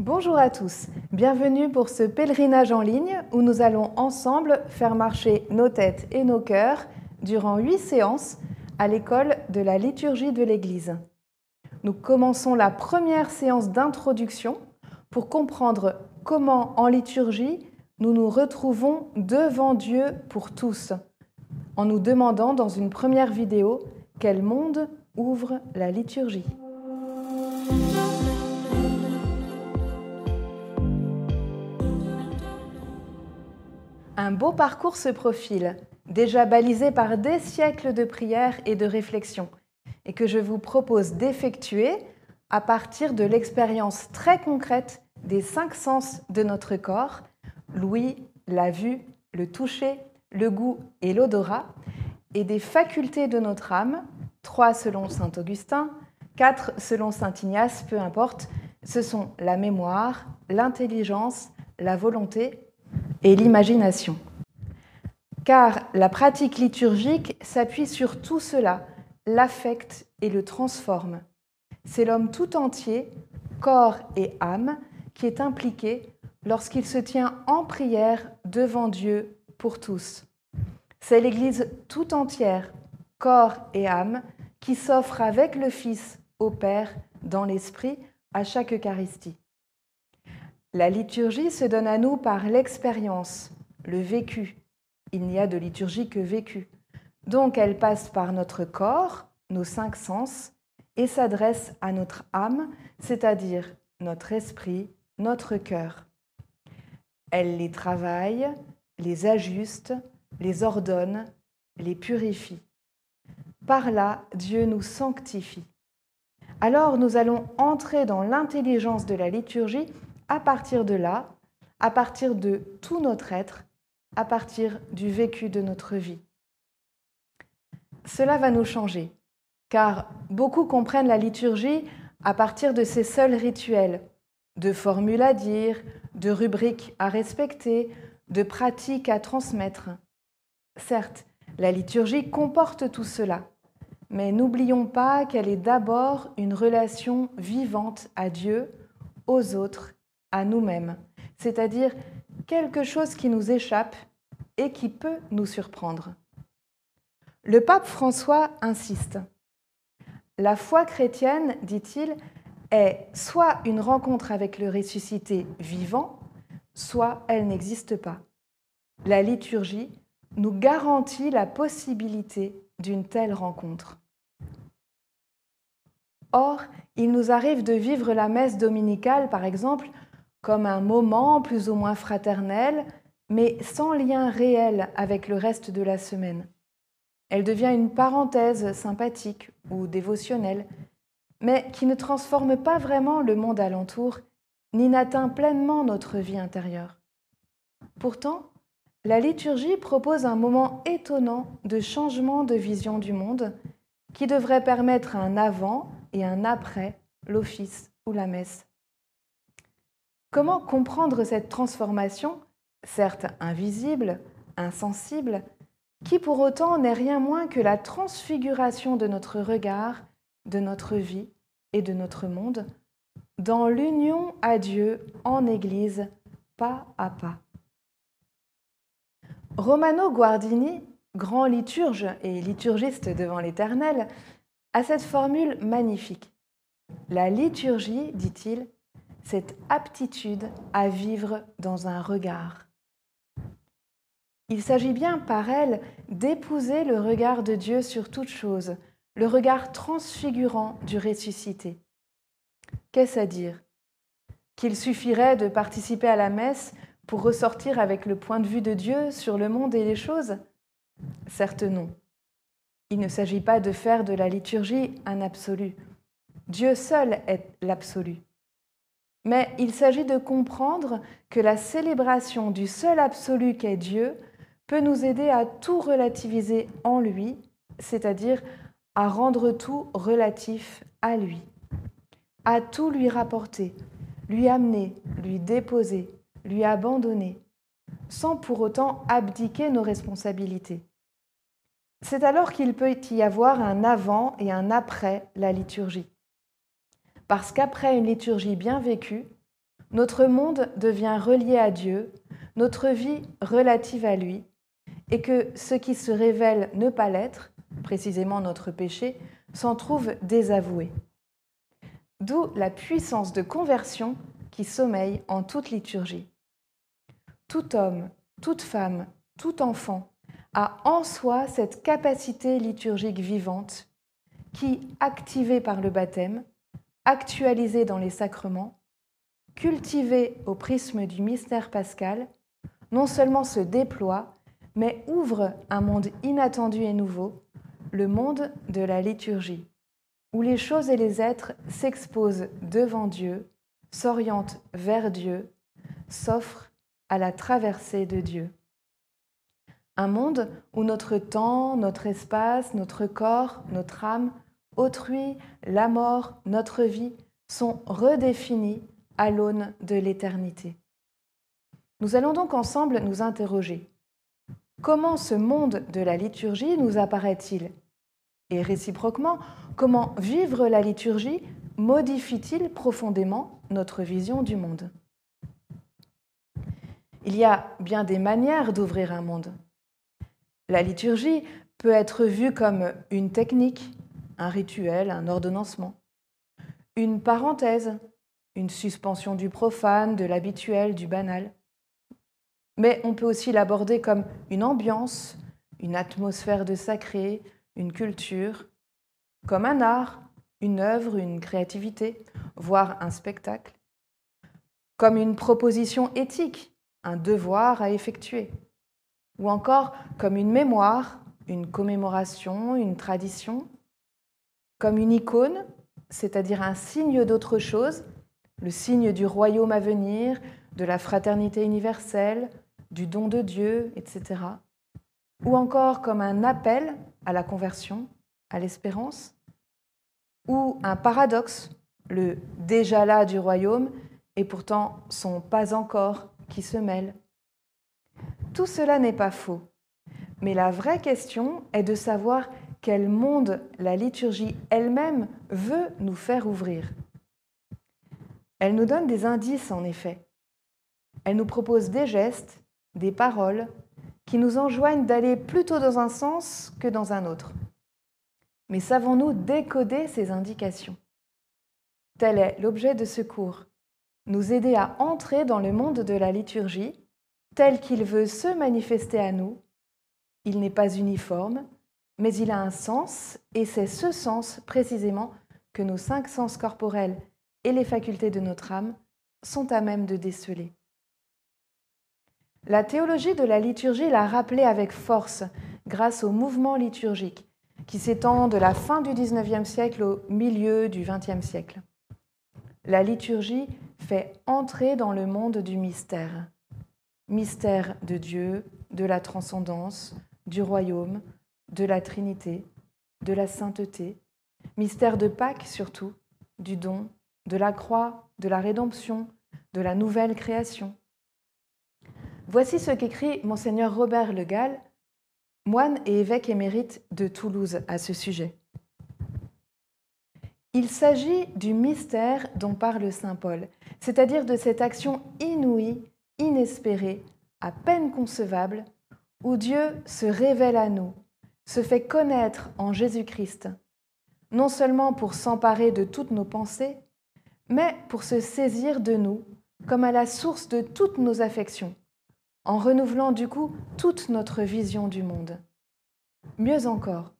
Bonjour à tous, bienvenue pour ce pèlerinage en ligne où nous allons ensemble faire marcher nos têtes et nos cœurs durant 8 séances à l'école de la liturgie de l'Église. Nous commençons la première séance d'introduction pour comprendre comment en liturgie nous nous retrouvons devant Dieu pour tous, en nous demandant dans une première vidéo quel monde ouvre la liturgie. Un beau parcours se profile, déjà balisé par des siècles de prières et de réflexions, et que je vous propose d'effectuer à partir de l'expérience très concrète des 5 sens de notre corps, l'ouïe, la vue, le toucher, le goût et l'odorat, et des facultés de notre âme, 3 selon saint Augustin, 4 selon saint Ignace, peu importe, ce sont la mémoire, l'intelligence, la volonté et l'imagination. Car la pratique liturgique s'appuie sur tout cela, l'affecte et le transforme. C'est l'homme tout entier, corps et âme, qui est impliqué lorsqu'il se tient en prière devant Dieu pour tous. C'est l'Église tout entière, corps et âme, qui s'offre avec le Fils au Père dans l'Esprit à chaque Eucharistie. La liturgie se donne à nous par l'expérience, le vécu. Il n'y a de liturgie que vécu. Donc elle passe par notre corps, nos 5 sens, et s'adresse à notre âme, c'est-à-dire notre esprit, notre cœur. Elle les travaille, les ajuste, les ordonne, les purifie. Par là, Dieu nous sanctifie. Alors nous allons entrer dans l'intelligence de la liturgie à partir de là, à partir de tout notre être, à partir du vécu de notre vie. Cela va nous changer, car beaucoup comprennent la liturgie à partir de ces seuls rituels, de formules à dire, de rubriques à respecter, de pratiques à transmettre. Certes, la liturgie comporte tout cela, mais n'oublions pas qu'elle est d'abord une relation vivante à Dieu, aux autres, à nous-mêmes, c'est-à-dire quelque chose qui nous échappe et qui peut nous surprendre. Le pape François insiste. La foi chrétienne, dit-il, est soit une rencontre avec le ressuscité vivant, soit elle n'existe pas. La liturgie nous garantit la possibilité d'une telle rencontre. Or, il nous arrive de vivre la messe dominicale, par exemple, comme un moment plus ou moins fraternel, mais sans lien réel avec le reste de la semaine. Elle devient une parenthèse sympathique ou dévotionnelle, mais qui ne transforme pas vraiment le monde alentour, ni n'atteint pleinement notre vie intérieure. Pourtant, la liturgie propose un moment étonnant de changement de vision du monde qui devrait permettre un avant et un après l'office ou la messe. Comment comprendre cette transformation, certes invisible, insensible, qui pour autant n'est rien moins que la transfiguration de notre regard, de notre vie et de notre monde, dans l'union à Dieu en Église, pas à pas. Romano Guardini, grand liturge et liturgiste devant l'Éternel, a cette formule magnifique. La liturgie, dit-il, cette aptitude à vivre dans un regard. Il s'agit bien par elle d'épouser le regard de Dieu sur toute chose, le regard transfigurant du ressuscité. Qu'est-ce à dire? Qu'il suffirait de participer à la messe pour ressortir avec le point de vue de Dieu sur le monde et les choses? Certes non. Il ne s'agit pas de faire de la liturgie un absolu. Dieu seul est l'absolu. Mais il s'agit de comprendre que la célébration du seul absolu qu'est Dieu peut nous aider à tout relativiser en lui, c'est-à-dire à rendre tout relatif à lui, à tout lui rapporter, lui amener, lui déposer, lui abandonner, sans pour autant abdiquer nos responsabilités. C'est alors qu'il peut y avoir un avant et un après la liturgie. Parce qu'après une liturgie bien vécue, Notre monde devient relié à Dieu, notre vie relative à lui, et que ce qui se révèle ne pas l'être, précisément notre péché, s'en trouve désavoué. D'où la puissance de conversion qui sommeille en toute liturgie. Tout homme, toute femme, tout enfant a en soi cette capacité liturgique vivante qui, activée par le baptême, actualisée dans les sacrements, cultivée au prisme du mystère pascal, non seulement se déploie, mais ouvre un monde inattendu et nouveau, le monde de la liturgie, où les choses et les êtres s'exposent devant Dieu, s'orientent vers Dieu, s'offrent à la traversée de Dieu. Un monde où notre temps, notre espace, notre corps, notre âme, autrui, la mort, notre vie sont redéfinis à l'aune de l'éternité. Nous allons donc ensemble nous interroger. Comment ce monde de la liturgie nous apparaît-il? Et réciproquement, comment vivre la liturgie modifie-t-il profondément notre vision du monde? Il y a bien des manières d'ouvrir un monde. La liturgie peut être vue comme une technique, un rituel, un ordonnancement, une parenthèse, une suspension du profane, de l'habituel, du banal. Mais on peut aussi l'aborder comme une ambiance, une atmosphère de sacré, une culture, comme un art, une œuvre, une créativité, voire un spectacle, comme une proposition éthique, un devoir à effectuer, ou encore comme une mémoire, une commémoration, une tradition, comme une icône, c'est-à-dire un signe d'autre chose, le signe du royaume à venir, de la fraternité universelle, du don de Dieu, etc. Ou encore comme un appel à la conversion, à l'espérance, ou un paradoxe, le déjà là du royaume et pourtant son pas encore qui se mêle. Tout cela n'est pas faux, mais la vraie question est de savoir quel monde la liturgie elle-même veut nous faire ouvrir. Elle nous donne des indices en effet. Elle nous propose des gestes, des paroles qui nous enjoignent d'aller plutôt dans un sens que dans un autre. Mais savons-nous décoder ces indications? Tel est l'objet de ce cours, nous aider à entrer dans le monde de la liturgie tel qu'il veut se manifester à nous. Il n'est pas uniforme, mais il a un sens, et c'est ce sens précisément que nos 5 sens corporels et les facultés de notre âme sont à même de déceler. La théologie de la liturgie l'a rappelé avec force grâce au mouvement liturgique qui s'étend de la fin du XIXe siècle au milieu du XXe siècle. La liturgie fait entrer dans le monde du mystère. Mystère de Dieu, de la transcendance, du royaume, de la Trinité, de la sainteté. Mystère de Pâques surtout, du don, de la croix, de la rédemption, de la nouvelle création. Voici ce qu'écrit Monseigneur Robert Le Gall, moine et évêque émérite de Toulouse à ce sujet. Il s'agit du mystère dont parle saint Paul, c'est-à-dire de cette action inouïe, inespérée, à peine concevable, où Dieu se révèle à nous, se fait connaître en Jésus-Christ, non seulement pour s'emparer de toutes nos pensées, mais pour se saisir de nous comme à la source de toutes nos affections, en renouvelant du coup toute notre vision du monde. Mieux encore,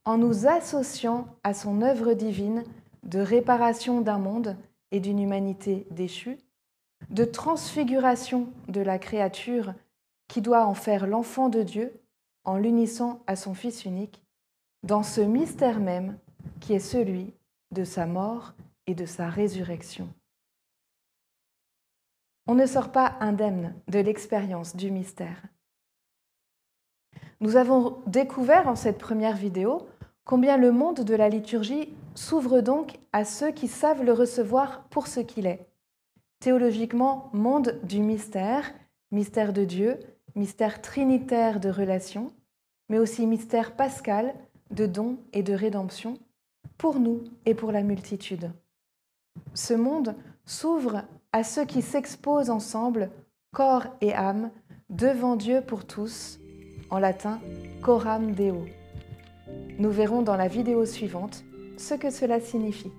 en nous associant à son œuvre divine de réparation d'un monde et d'une humanité déchue, de transfiguration de la créature qui doit en faire l'enfant de Dieu en l'unissant à son Fils unique, dans ce mystère même qui est celui de sa mort et de sa résurrection. On ne sort pas indemne de l'expérience du mystère. Nous avons découvert en cette première vidéo combien le monde de la liturgie s'ouvre donc à ceux qui savent le recevoir pour ce qu'il est. Théologiquement, monde du mystère, mystère de Dieu, mystère trinitaire de relation, mais aussi mystère pascal de don et de rédemption, pour nous et pour la multitude. Ce monde s'ouvre à ceux qui s'exposent ensemble, corps et âme, devant Dieu pour tous, en latin Coram Deo. Nous verrons dans la vidéo suivante ce que cela signifie.